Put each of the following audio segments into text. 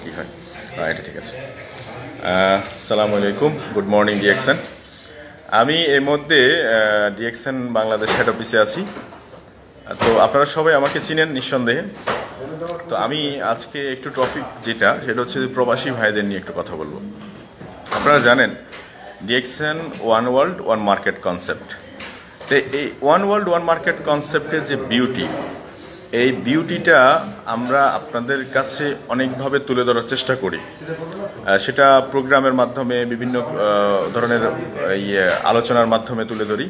কি হয়। এটা ঠিক আছে। আসসালামু আলাইকুম, গুড মর্নিং ডিএক্সএন। আমি এর মধ্যে ডিএক্সএন বাংলাদেশ হেড অফিসে আছি। তো আপনারা সবাই আমাকে চিনেন নিঃসন্দেহে। তো আমি আজকে একটু টপিক সেটা হচ্ছে প্রবাসী ভাইদের নিয়ে একটু কথা বলবো। আপনারা জানেন DXN one world one market concept. তো এই ওয়ান ওয়ার্ল্ড ওয়ান মার্কেট কনসেপ্টের যে বিউটি, এই বিউটিটা আমরা আপনাদের কাছে অনেকভাবে তুলে ধরার চেষ্টা করি। সেটা প্রোগ্রামের মাধ্যমে, বিভিন্ন ধরনের আলোচনার মাধ্যমে তুলে ধরি।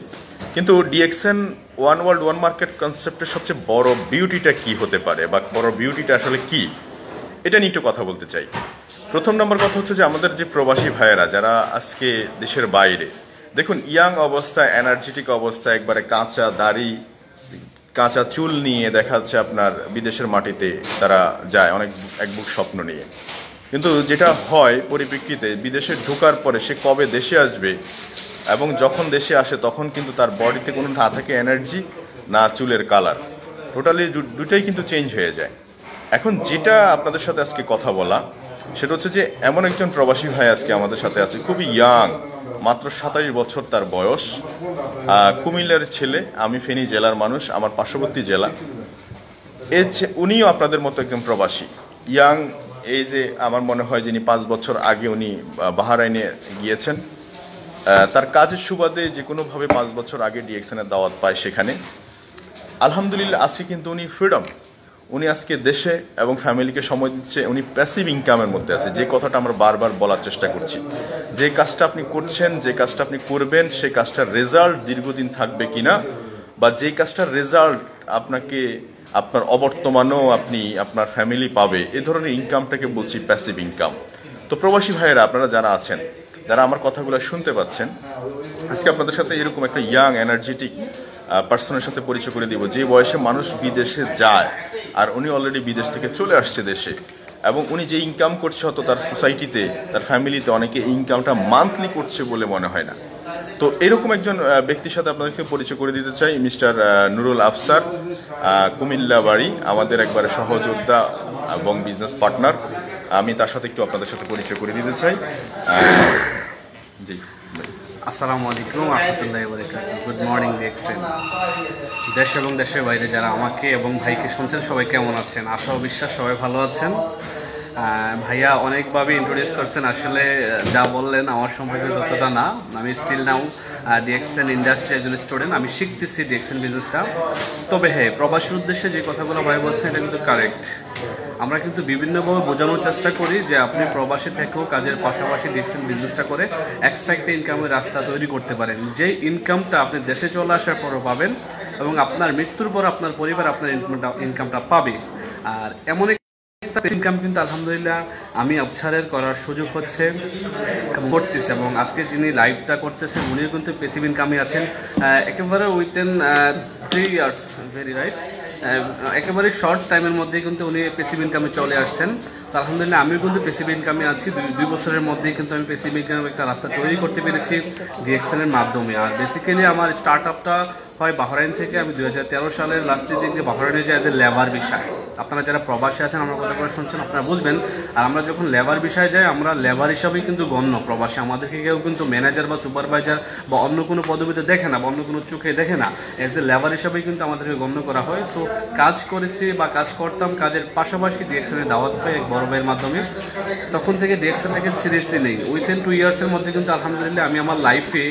কিন্তু DXN one world one market কনসেপ্টের সবচেয়ে বড় বিউটিটা কি হতে পারে, বা বড় বিউটিটা আসলে কি, এটা নিয়ে একটু কথা বলতে চাই। প্রথম নম্বর কথা হচ্ছে যে আমাদের যে প্রবাসী ভাইয়েরা যারা আজকে দেশের বাইরে, দেখুন ইয়াং অবস্থায়, এনার্জেটিক অবস্থায়, একবারে কাঁচা দাড়ি, কাঁচা চুল নিয়ে দেখা যাচ্ছে আপনার বিদেশের মাটিতে তারা যায় অনেক এক বুক স্বপ্ন নিয়ে। কিন্তু যেটা হয় পরিপ্রেক্ষিতে, বিদেশে ঢোকার পরে সে কবে দেশে আসবে, এবং যখন দেশে আসে তখন কিন্তু তার বডিতে কোনো না থাকে এনার্জি, না চুলের কালার, টোটালি দুটাই কিন্তু চেঞ্জ হয়ে যায়। এখন যেটা আপনাদের সাথে আজকে কথা বলা, সেটা হচ্ছে যে এমন একজন প্রবাসী ভাই আজকে আমাদের সাথে আছে, খুবই ইয়াং, মাত্র 27 বছর তার বয়স, কুমিল্লার ছেলে। আমি ফেনী জেলার মানুষ, আমার পার্শ্ববর্তী জেলা। উনিও আপনাদের মতো একজন প্রবাসী, ইয়াং। এই যে আমার মনে হয় যিনি 5 বছর আগে উনি বাহরাইনে গিয়েছেন, তার কাজের সুবাদে যে কোনোভাবে 5 বছর আগে ডিএক্সএনের দাওয়াত পায় সেখানে। আলহামদুলিল্লাহ আজকে কিন্তু উনি ফ্রিডম, উনি আজকে দেশে এবং ফ্যামিলিকে সময় দিচ্ছে। উনি প্যাসিভ ইনকামের মধ্যে আছে, যে কথাটা আমরা বারবার বলার চেষ্টা করছি। যে কাজটা আপনি করছেন, যে কাজটা আপনি করবেন, সেই কাজটার রেজাল্ট দীর্ঘদিন থাকবে কিনা, বা যে কাজটার রেজাল্ট আপনাকে আপনার অবর্তমানেও আপনি আপনার ফ্যামিলি পাবে, এ ধরনের ইনকামটাকে বলছি প্যাসিভ ইনকাম। তো প্রবাসী ভাইয়েরা আপনারা যারা আছেন, যারা আমার কথাগুলো শুনতে পাচ্ছেন, আজকে আপনাদের সাথে এরকম একটা ইয়াং এনার্জেটিক পার্সনের সাথে পরিচয় করে দিব, যে বয়সে মানুষ বিদেশে যায়, আর উনি অলরেডি বিদেশ থেকে চলে আসছে দেশে, এবং উনি যে ইনকাম করছে হয়তো তার সোসাইটিতে, তার ফ্যামিলিতে অনেকে ইনকামটা মান্থলি করছে বলে মনে হয় না। তো এরকম একজন ব্যক্তির সাথে আপনাদেরকে পরিচয় করে দিতে চাই, মিস্টার নুরুল আফসার, কুমিল্লা বাড়ি, আমাদের একবারে সহযোদ্ধা এবং বিজনেস পার্টনার। আমি তার সাথে একটু আপনাদের সাথে পরিচয় করে দিতে চাই। জি, আসসালামু আলাইকুম রহমতুল্লাহি ওয়া বারাকাতুহু। Good morning DXN. দেশ এবং দেশের বাইরে যারা আমাকে এবং ভাইকে শুনছেন, সবাই কেমন আছেন? আশা ও বিশ্বাস সবাই ভালো আছেন। ভাইয়া অনেকভাবে ইন্ট্রোডিউস করছেন, আসলে যা বললেন আমার সম্পর্কে ততটা না। আমি স্টিল নাও ডিএক্সএন ইন্ডাস্ট্রি একজন স্টুডেন্ট, আমি শিখতেছি ডিএক্সএন বিজনেসটা। তবে হ্যাঁ, প্রবাসীর উদ্দেশ্যে যে কথাগুলো ভাই বলছেন এটা কিন্তু কারেক্ট। আমরা কিন্তু বিভিন্নভাবে বোঝানোর চেষ্টা করি যে আপনি প্রবাসী থেকেও কাজের পাশাপাশি ডিএক্সএন বিজনেসটা করে এক্সট্রা একটা ইনকামের রাস্তা তৈরি করতে পারেন, যে ইনকামটা আপনি দেশে চলে আসার পরও পাবেন, এবং আপনার মৃত্যুর পর আপনার পরিবার আপনার ইনকামটা পাবে। আর এমন ইনকাম কিন্তু আলহামদুলিল্লাহ আমি আফসারের করার সুযোগ হচ্ছে করতেছে, এবং আজকে যিনি লাইভটা করতেছেন উনিও কিন্তু প্যাসিভ ইনকামে আছেন একেবারে উইথিন 3 ইয়ার্স, ভেরি রাইট, একেবারে শর্ট টাইমের মধ্যে কিন্তু উনি প্যাসিভ ইনকামে চলে আসছেন। তো আলহামদুলিল্লাহ আমিও কিন্তু প্যাসিভ ইনকামে আছি। 2 বছরের মধ্যেই কিন্তু আমি প্যাসিভ ইনকামের একটা রাস্তা তৈরি করতে পেরেছি ডিএক্সএনের মাধ্যমে। আর বেসিক্যালি আমার স্টার্ট আপটা হয় বাহরাইন থেকে। আমি 2013 সালের লাস্টের দিকে বাহরাইনে যাই এজ এ লেবার বিষয়। আপনারা যারা প্রবাসী আছেন আমার কথা করে শুনছেন, আপনারা বুঝবেন। আর আমরা যখন লেবার বিষয়ে যাই, আমরা লেবার হিসাবেই কিন্তু গণ্য প্রবাসী। আমাদেরকে কেউ কিন্তু ম্যানেজার বা সুপারভাইজার বা অন্য কোনো পদবিতে দেখে না, বা অন্য কোনো চোখে দেখে না, এজ এ লেবার হিসাবেই কিন্তু আমাদেরকে গণ্য করা হয়। সো কাজ করেছি বা কাজ করতাম, কাজের পাশাপাশি ডিএক্সএনের দাওয়াত পাই এক বড় ভাইয়ের মাধ্যমে। তখন থেকে ডিএক্সএনটাকে সিরিয়াসলি নেই। উইথিন 2 ইয়ার্সের মধ্যে কিন্তু আলহামদুলিল্লাহ আমি আমার লাইফে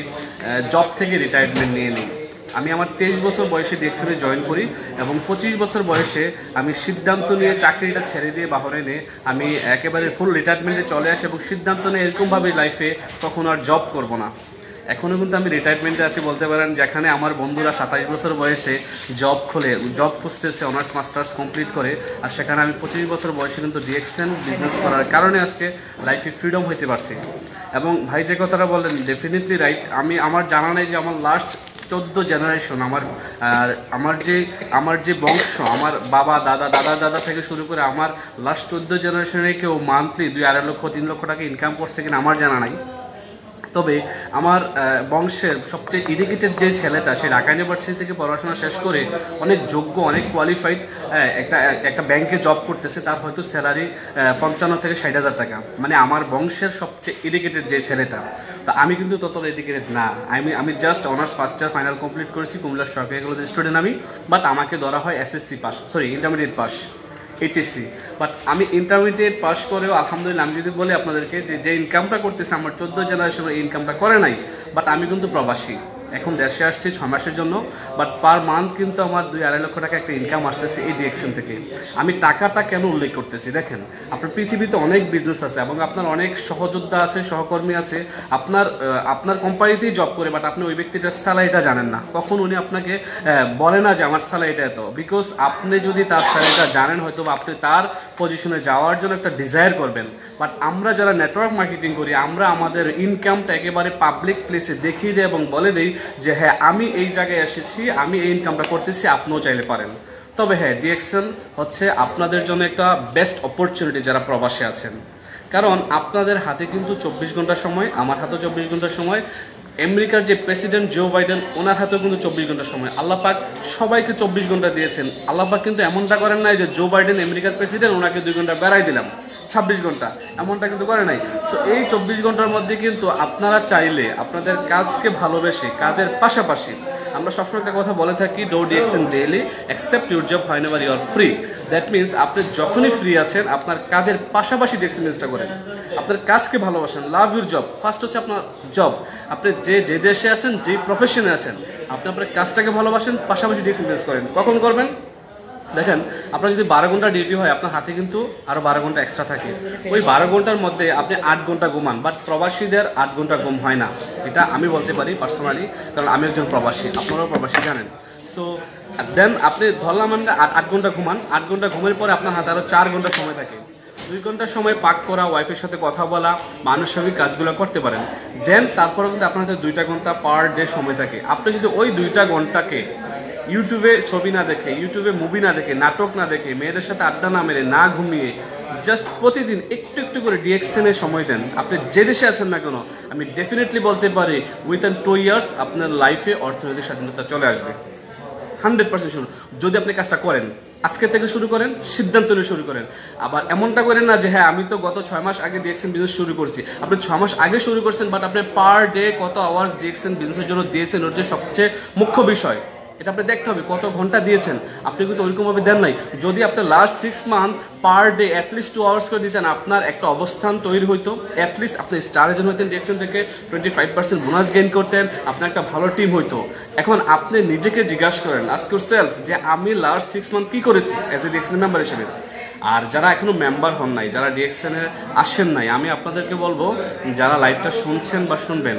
জব থেকে রিটায়ারমেন্ট নিয়ে নিই। আমি আমার 23 বছর বয়সে ডিএক্সএনে জয়েন করি, এবং 25 বছর বয়সে আমি সিদ্ধান্ত নিয়ে চাকরিটা ছেড়ে দিয়ে বাহরাইনে আমি একেবারে ফুল রিটায়ারমেন্টে চলে আসি, এবং সিদ্ধান্ত নিয়ে এরকমভাবে লাইফে তখন আর জব করব না। এখনও কিন্তু আমি রিটায়ারমেন্টে আছি বলতে পারেন, যেখানে আমার বন্ধুরা 27 বছর বয়সে জব খুঁজতেছে, অনার্স মাস্টার্স কমপ্লিট করে, আর সেখানে আমি 25 বছর বয়সে কিন্তু ডিএক্সএন বিজনেস করার কারণে আজকে লাইফে ফ্রিডম হইতে পারছি। এবং ভাই যে কথাটা বললেন ডেফিনেটলি রাইট। আমার জানা নেই যে আমার লাস্ট 14 জেনারেশন, আমার যে বংশ, আমার বাবা দাদা থেকে শুরু করে আমার লাস্ট 14 জেনারেশনে কেউ মান্থলি 2-2.5 লক্ষ 3 লক্ষ টাকা ইনকাম করছে কিনা আমার জানা নাই। তবে আমার বংশের সবচেয়ে এডুকেটেড যে ছেলেটা, সে ঢাকা ইউনিভার্সিটি থেকে পড়াশোনা শেষ করে অনেক যোগ্য, অনেক কোয়ালিফাইড, একটা ব্যাংকে জব করতেছে, তার হয়তো স্যালারি 55 থেকে 60,000 টাকা। মানে আমার বংশের সবচেয়ে এডুকেটেড যে ছেলেটা। তো আমি কিন্তু ততটা এডুকেটেড না। আমি just honours first year final complete করেছি, কুমিল্লা সরকারি কলেজের স্টুডেন্ট আমি। বাট আমাকে ধরা হয় SSC pass, sorry intermediate pass, HSC. But আমি ইন্টারমিডিয়েট পাস করেও আলহামদুলিল্লাহ, আমি যদি বলি আপনাদেরকে যে ইনকামটা করতেছে আমার 14 জেনারেশন ইনকামটা করে নাই। বাট আমি কিন্তু প্রবাসী, এখন দেশে আসছি 6 মাসের জন্য। বাট পার মান্থ কিন্তু আমার 2-2.5 লক্ষ টাকা একটা ইনকাম আসতেছে এই ডিএক্সএন থেকে। আমি টাকাটা কেন উল্লেখ করতেছি, দেখেন আপনার পৃথিবীতে অনেক বিজনেস আছে এবং আপনার অনেক সহযোদ্ধা আছে, সহকর্মী আছে, আপনার কোম্পানিতেই জব করে, বাট আপনি ওই ব্যক্তিটার স্যালারিটা জানেন না। কখন উনি আপনাকে বলে না যে আমার স্যালারিটা এত, বিকজ আপনি যদি তার স্যালারিটা জানেন, হয়তো আপনি তার পজিশনে যাওয়ার জন্য একটা ডিজায়ার করবেন। বাট আমরা যারা নেটওয়ার্ক মার্কেটিং করি, আমরা আমাদের ইনকামটা একেবারে পাবলিক প্লেসে দেখিয়ে দিই এবং বলে দিই যে হ্যাঁ আমি এই জায়গায় এসেছি, আমি এই ইনকামটা করতেছি, আপনিও চাইলে পারেন। তবে হ্যাঁ, ডিএক্সএন হচ্ছে আপনাদের জন্য একটা বেস্ট অপরচুনিটি যারা প্রবাসে আছেন। কারণ আপনাদের হাতে কিন্তু 24 ঘন্টা সময়, আমার হাতেও 24 ঘন্টা সময়, আমেরিকার যে প্রেসিডেন্ট জো বাইডেন, ওনার হাতেও কিন্তু 24 ঘন্টা সময়। আল্লাহ পাক সবাইকে 24 ঘন্টা দিয়েছেন। আল্লাহ পাক কিন্তু এমনটা করেন নাই যে জো বাইডেন আমেরিকার প্রেসিডেন্ট, ওনাকে 2 ঘন্টা বেড়াই দিলাম, 26 ঘন্টা, এমনটা কিন্তু করে নাই। সো এই 24 ঘন্টার মধ্যে কিন্তু আপনারা চাইলে আপনাদের কাজকে ভালোবেসে, কাজের পাশাপাশি, আমরা সবসময় একটা কথা বলে থাকি, do DXN daily, accept your job whenever you are free. That means আপনি যখনই ফ্রি আছেন, আপনার কাজের পাশাপাশি ডিএক্সএন বিজনেসটা করেন। আপনার কাজকে ভালোবাসেন, লাভ ইউর জব। ফার্স্ট হচ্ছে আপনার জব, আপনি যে দেশে আছেন, যে প্রফেশনে আছেন, আপনি আপনার কাজটাকে ভালোবাসেন, পাশাপাশি ডিএক্সএন বিজনেস করেন। কখন করবেন? দেখেন, আপনার যদি 12 ঘন্টা ডিউটি হয়, আপনার হাতে কিন্তু আরো 12 ঘন্টা এক্সট্রা থাকে। ওই 12 ঘন্টার মধ্যে আপনি 8 ঘন্টা ঘুমান। বাট প্রবাসীদের 8 ঘন্টা ঘুম হয় না, এটা আমি বলতে পারি পার্সোনালি, কারণ আমি একজন প্রবাসী, আপনারাও প্রবাসী জানেন। সো দেন আপনি ধরলাম আমরা 8 ঘন্টা ঘুমান, 8 ঘন্টা ঘুমের পরে আপনার হাতে আরো 4 ঘন্টা সময় থাকে। 2 ঘন্টার সময় পাক করা, ওয়াইফের সাথে কথা বলা, মানসিক কাজগুলো করতে পারেন। দেন তারপরে কিন্তু আপনার হাতে 2টা ঘন্টা পার ডে সময় থাকে। আপনি যদি ওই 2টা ঘন্টাকে ইউটিউবে ছবি না দেখে, ইউটিউবে মুভি না দেখে, নাটক না দেখে, মেয়েদের সাথে আড্ডা না মেরে, না ঘুমিয়ে, জাস্ট প্রতিদিন একটু একটু করে ডিএক্সএন এ সময় দেন, আপনি যে দেশে আছেন না কেন, আমি ডেফিনেটলি বলতে পারি উইথিন 2 ইয়ার্স আপনার লাইফে অর্থনৈতিক স্বাধীনতা চলে আসবে। 100% শুরু, যদি আপনি কাজটা করেন, আজকে থেকে শুরু করেন, সিদ্ধান্ত নিয়ে শুরু করেন। আবার এমনটা করেন না যে হ্যাঁ আমি তো গত 6 মাস আগে ডিএক্সএন বিজনেস শুরু করছি। আপনি 6 মাস আগে শুরু করছেন, বাট আপনি পার ডে কত আওয়ার্স ডিএক্সএন বিজনেসের জন্য দিয়েছেন, ওর যে সবচেয়ে মুখ্য বিষয়, এটা আপনি দেখতে হবে কত ঘন্টা দিয়েছেন। আপনি কিন্তু ওইরকমভাবে দেন নাই। যদি আপনার last 6 month per day at least 2 hours করে দিতেন, আপনার একটা অবস্থান তৈরি হইতো, অ্যাটলিস্ট আপনি স্টার এজেন্ট হইতেন, ডিএক্সএন থেকে 25% বোনাস গেইন করতেন, আপনার একটা ভালো টিম হইতো। এখন আপনি নিজেকে জিজ্ঞাসা করেন, আস্ক ইউরসেলফ, যে আমি লাস্ট 6 মান্থ কি করেছি অ্যাজ এ ডিএক্সএন মেম্বার হিসেবে। আর যারা এখনো মেম্বার হন নাই, যারা ডিএক্সএন এ আসেন নাই, আমি আপনাদেরকে বলবো, যারা লাইভটা শুনছেন বা শুনবেন,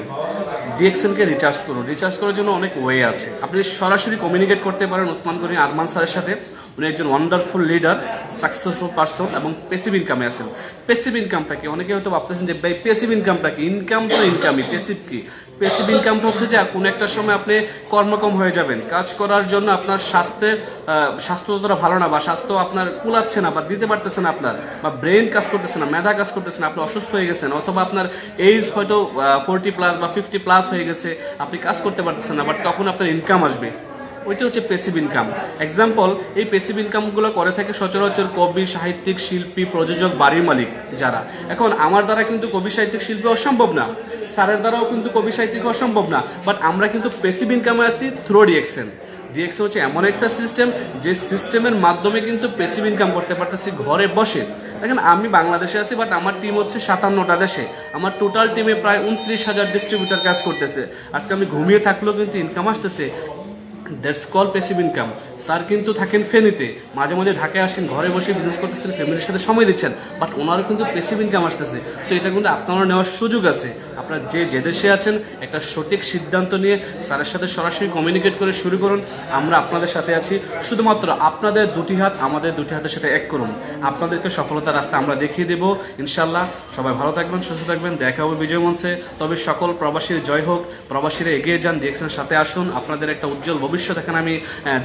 ডিএক্সএনকে রিচার্জ করুন। রিচার্জ করার জন্য অনেক ওয়ে আছে। আপনি সরাসরি কমিউনিকেট করতে পারেন ওসমান গনি আরমান স্যারের সাথে। উনি একজন ওয়ান্ডারফুল লিডার, সাকসেসফুল পারসন এবং প্যাসিভ ইনকামে আছেন। প্যাসিভ ইনকামটা কি? অনেকে হয়তো ভাবতেছেন যে ভাই প্যাসিভ ইনকামটা কি? ইনকাম তো ইনকামই, প্যাসিভ কি? প্যাসিভ ইনকামটা হচ্ছে যে কোনো একটা সময় আপনি কর্মকম হয়ে যাবেন, কাজ করার জন্য আপনার স্বাস্থ্য ততটা ভালো না, বা স্বাস্থ্য আপনার কুলাচ্ছে না, বা দিতে পারতেছে না আপনার, বা ব্রেন কাজ করতেছে না, মেধা কাজ করতেছে না, আপনি অসুস্থ হয়ে গেছেন, অথবা আপনার এজ হয়তো 40+ বা 50+ হয়ে গেছে, আপনি কাজ করতে পারতেছেন না, বাট তখন আপনার ইনকাম আসবে। ওইটা হচ্ছে প্যাসিভ ইনকাম। এক্সাম্পল, এই প্যাসিভ ইনকামগুলো করে থাকে সচরাচর কবি, সাহিত্যিক, শিল্পী, প্রযোজক, বাড়ির মালিক যারা। এখন আমার দ্বারা কিন্তু কবি, সাহিত্যিক, শিল্পী অসম্ভব না, স্যারের দ্বারাও কিন্তু কবি, সাহিত্যিক অসম্ভব না, বাট আমরা কিন্তু প্যাসিভ ইনকামে আছি থ্রু ডিএক্সএন। ডিএক্সএন হচ্ছে এমন একটা সিস্টেম, যে সিস্টেমের মাধ্যমে কিন্তু প্যাসিভ ইনকাম করতে পারতেছি ঘরে বসে। দেখেন, আমি বাংলাদেশে আছি, বাট আমার টিম হচ্ছে 57টা দেশে। আমার টোটাল টিমে প্রায় 29,000 ডিস্ট্রিবিউটার কাজ করতেছে। আজকে আমি ঘুমিয়ে থাকলেও কিন্তু ইনকাম আসতেছে। That's call passive income. Sir কিন্তু থাকেন ফেনীতে, মাঝে মাঝে ঢাকায় আসেন, ঘরে বসে বিজনেস করতেছেন, ফ্যামিলির সাথে সময় দিচ্ছেন, বাট ওনারও কিন্তু প্যাসিভ ইনকাম আসতেছে। সো এটা কিন্তু আপনারা নেওয়ার সুযোগ আছে। আপনার যে দেশে আছেন, একটা সঠিক সিদ্ধান্ত নিয়ে স্যারের সাথে সরাসরি কমিউনিকেট করে শুরু করুন। আমরা আপনাদের সাথে আছি। শুধুমাত্র আপনাদের 2টি হাত আমাদের 2টি হাতের সাথে এক করুন। আপনাদেরকে সফলতার রাস্তা আমরা দেখিয়ে দেব ইনশাল্লাহ। সবাই ভালো থাকবেন, সুস্থ থাকবেন, দেখা হবে বিজয় মঞ্চে। তবে সকল প্রবাসীর জয় হোক, প্রবাসীরা এগিয়ে যান, ডিএক্সএনের সাথে আসুন। আপনাদের একটা উজ্জ্বল ভবিষ্যৎ এখানে আমি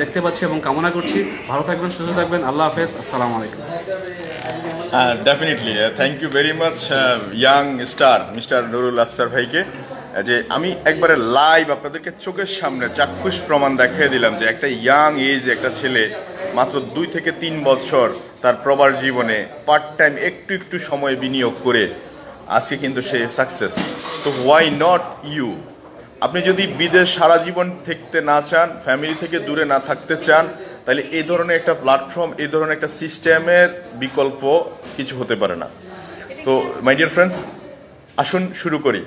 দেখতে পাচ্ছি এবং কামনা করছি। ভালো থাকবেন, সুস্থ থাকবেন, আল্লাহ হাফেজ, আসসালামু আলাইকুম। Definitely thank you very much young star mister Nurul Afsar ভাইকে। যে আমি একবারে লাইভ আপনাদেরকে চোখের সামনে চাক্ষুষ প্রমাণ দেখিয়ে দিলাম যে একটা ইয়াং এজ একটা ছেলে মাত্র 2 থেকে 3 বছর তার প্রবাস জীবনে পার্ট টাইম একটু একটু সময় বিনিয়োগ করে আজকে কিন্তু সে সাকসেস। তো হোয়াই নট ইউ? আপনি যদি বিদেশ সারা জীবন থাকতে না চান, ফ্যামিলি থেকে দূরে না থাকতে চান, তাহলে এই ধরনের একটা প্ল্যাটফর্ম, এই ধরনের একটা সিস্টেমের বিকল্প কিছু হতে পারে না। তো মাই ডিয়ার ফ্রেন্ডস, আসুন শুরু করি,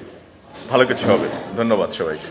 ভালো কিছু হবে। ধন্যবাদ সবাইকে।